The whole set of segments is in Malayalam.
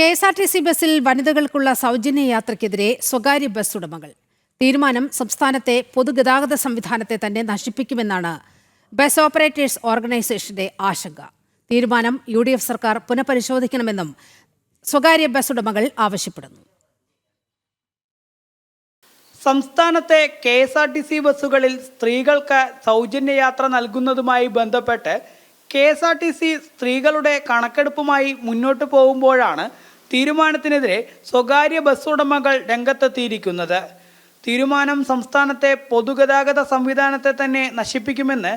കെ.എസ്.ആർ.ടി.സി ബസ്സിൽ വനിതകൾക്കുള്ള സൗജന്യ യാത്രയ്ക്കെതിരെ സ്വകാര്യ ബസ് ഉടമകൾ. തീരുമാനം സംസ്ഥാനത്തെ പൊതുഗതാഗത സംവിധാനത്തെ തന്നെ നശിപ്പിക്കുമെന്നാണ് ബസ് ഓപ്പറേറ്റേഴ്സ് ഓർഗനൈസേഷന്റെ ആശങ്ക. തീരുമാനം UDF സർക്കാർ പുനഃപരിശോധിക്കണമെന്നും സ്വകാര്യ ബസ് ഉടമകൾ ആവശ്യപ്പെടുന്നു. സംസ്ഥാനത്തെ കെ.എസ്.ആർ.ടി.സി ബസ്സുകളിൽ സ്ത്രീകൾക്ക് സൗജന്യ യാത്ര നൽകുന്നതുമായി ബന്ധപ്പെട്ട് കെ.എസ്.ആർ.ടി.സി സ്ത്രീകളുടെ കണക്കെടുപ്പുമായി മുന്നോട്ട് പോകുമ്പോഴാണ് തീരുമാനത്തിനെതിരെ സ്വകാര്യ ബസ് ഉടമകൾ രംഗത്തെത്തിയിരിക്കുന്നത്. തീരുമാനം സംസ്ഥാനത്തെ പൊതുഗതാഗത സംവിധാനത്തെ തന്നെ നശിപ്പിക്കുമെന്ന്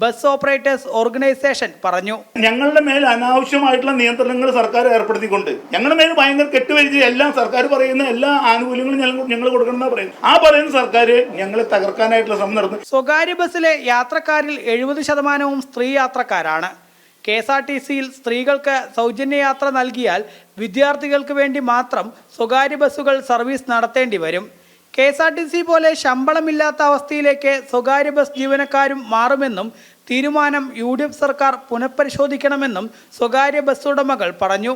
ബസ് ഓപ്പറേറ്റേഴ്സ് ഓർഗനൈസേഷൻ പറഞ്ഞു. ഞങ്ങളുടെ മേൽ അനാവശ്യമായിട്ടുള്ള നിയന്ത്രണങ്ങൾ സർക്കാർ ഏർപ്പെടുത്തിക്കൊണ്ട് ഞങ്ങളുടെ മേൽ ഭയങ്കര കെട്ടുവരിച്ച് എല്ലാം സർക്കാർ പറയുന്ന എല്ലാ ആനുകൂല്യങ്ങളും ഞങ്ങൾ കൊടുക്കണമെന്നാണ് പറയുന്നത്. ആ പറയുന്ന സർക്കാർ ഞങ്ങളെ തകർക്കാനായിട്ടുള്ള ശ്രമം നടത്തും. സ്വകാര്യ ബസ്സിലെ യാത്രക്കാരിൽ 70% സ്ത്രീ യാത്രക്കാരാണ്. കെ.എസ്.ആർ.ടി.സിയിൽ സ്ത്രീകൾക്ക് സൗജന്യ യാത്ര നൽകിയാൽ വിദ്യാർത്ഥികൾക്ക് വേണ്ടി മാത്രം സ്വകാര്യ ബസ്സുകൾ സർവീസ് നടത്തേണ്ടി വരും. കെ.എസ്.ആർ.ടി.സി പോലെ ശമ്പളമില്ലാത്ത അവസ്ഥയിലേക്ക് സ്വകാര്യ ബസ് ജീവനക്കാരും മാറുമെന്നും തീരുമാനം UDF സർക്കാർ പുനഃപരിശോധിക്കണമെന്നും സ്വകാര്യ ബസ് ഉടമകൾ പറഞ്ഞു.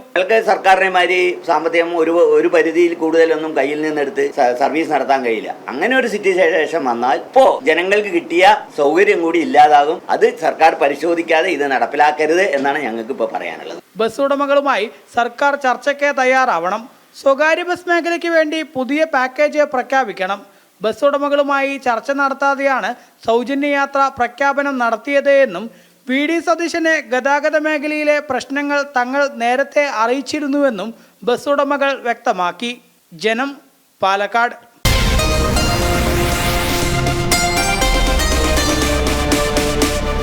സർക്കാരിനെമാതിരി സാമ്പത്തികം ഒരു പരിധിയിൽ കൂടുതലൊന്നും കയ്യിൽ നിന്നെടുത്ത് സർവീസ് നടത്താൻ കഴിയില്ല. അങ്ങനെ ഒരു സിറ്റുവേഷൻ വന്നാൽ ഇപ്പോൾ ജനങ്ങൾക്ക് കിട്ടിയ സൗകര്യം കൂടി ഇല്ലാതാകും. അത് സർക്കാർ പരിശോധിക്കാതെ ഇത് നടപ്പിലാക്കരുത് എന്നാണ് ഞങ്ങൾക്ക് ഇപ്പോൾ പറയാനുള്ളത്. ബസ് ഉടമകളുമായി സർക്കാർ ചർച്ചയ്ക്ക് തയ്യാറാവണം. സ്വകാര്യ ബസ് മേഖലയ്ക്ക് വേണ്ടി പുതിയ പാക്കേജ് പ്രഖ്യാപിക്കണം. ബസ് ഉടമകളുമായി ചർച്ച നടത്താതെയാണ് സൗജന്യ യാത്ര പ്രഖ്യാപനം നടത്തിയത് എന്നും VD സതീശനെ ഗതാഗത മേഖലയിലെ പ്രശ്നങ്ങൾ തങ്ങൾ നേരത്തെ അറിയിച്ചിരുന്നുവെന്നും ബസ് ഉടമകൾ വ്യക്തമാക്കി. ജനം, പാലക്കാട്.